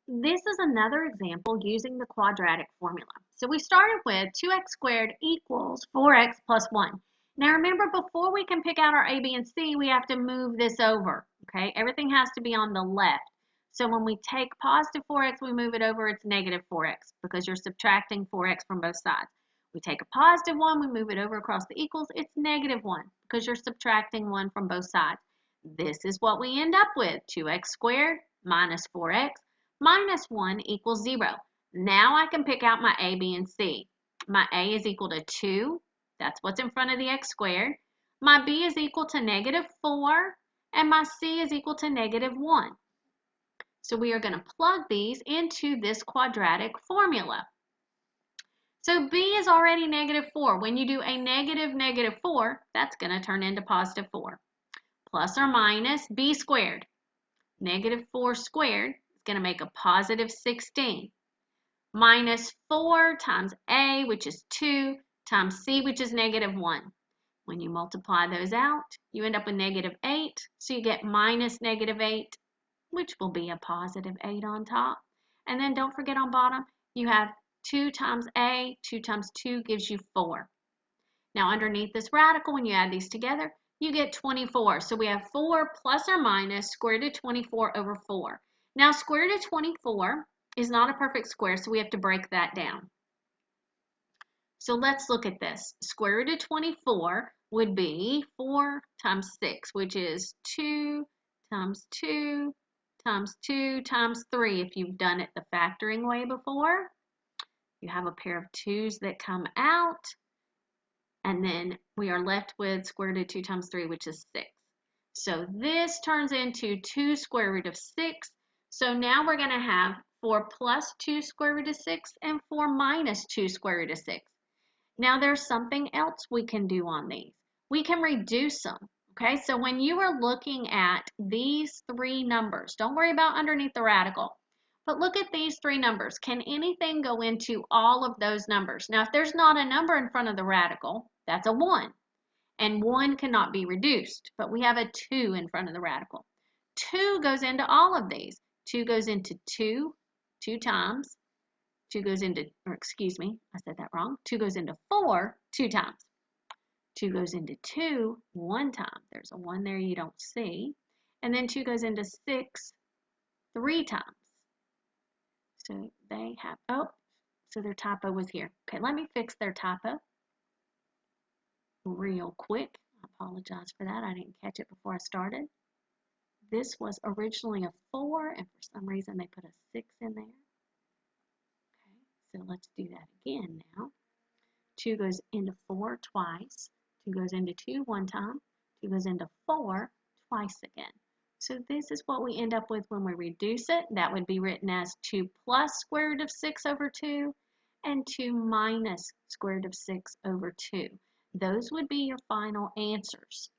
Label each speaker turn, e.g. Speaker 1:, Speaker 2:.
Speaker 1: This is another example using the quadratic formula. So we started with 2x squared equals 4x plus 1. Now remember, before we can pick out our a, b, and c, we have to move this over, okay? Everything has to be on the left. So when we take positive 4x, we move it over, it's negative 4x because you're subtracting 4x from both sides. We take a positive 1, we move it over across the equals, it's negative 1 because you're subtracting 1 from both sides. This is what we end up with, 2x squared minus 4x minus 1 equals 0. Now I can pick out my a, b, and c. My a is equal to 2. That's what's in front of the x squared. My b is equal to negative 4. And my c is equal to negative 1. So we are going to plug these into this quadratic formula. So b is already negative 4. When you do a negative 4, that's going to turn into positive 4. Plus or minus b squared. Negative 4 squared is going to make a positive 16. Minus 4 times a, which is 2, times c, which is negative 1. When you multiply those out, you end up with negative 8. So you get minus negative 8, which will be a positive 8 on top. And then don't forget on bottom, you have 2 times a, 2 times 2 gives you 4. Now underneath this radical, when you add these together, you get 24. So we have 4 plus or minus square root of 24 over 4. Now square root of 24 is not a perfect square, so we have to break that down. So let's look at this. Square root of 24 would be 4 times 6, which is 2 times 2 times 2 times 3 if you've done it the factoring way before. You have a pair of 2's that come out, and then we are left with square root of 2 times 3, which is 6. So this turns into 2 square root of 6. So now we're going to have 4 plus 2 square root of 6 and 4 minus 2 square root of 6. Now there's something else we can do on these. We can reduce them. Okay, so when you are looking at these three numbers, don't worry about underneath the radical, but look at these three numbers. Can anything go into all of those numbers? Now, if there's not a number in front of the radical, that's a 1. And 1 cannot be reduced, but we have a 2 in front of the radical. 2 goes into all of these. 2 goes into 2 times. 2 goes into, or excuse me, I said that wrong. 2 goes into 4 2 times. 2 goes into 2 1 time. There's a 1 there you don't see. And then 2 goes into 6 3 times. So they have, oh, so their typo was here. Okay, let me fix their typo real quick. I apologize for that. I didn't catch it before I started. This was originally a 4, and for some reason they put a 6 in there. Okay, so let's do that again now. 2 goes into 4 twice. 2 goes into 2 1 time. 2 goes into 4 twice again. So this is what we end up with when we reduce it. That would be written as 2 plus square root of 6 over 2 and 2 minus square root of 6 over 2. Those would be your final answers.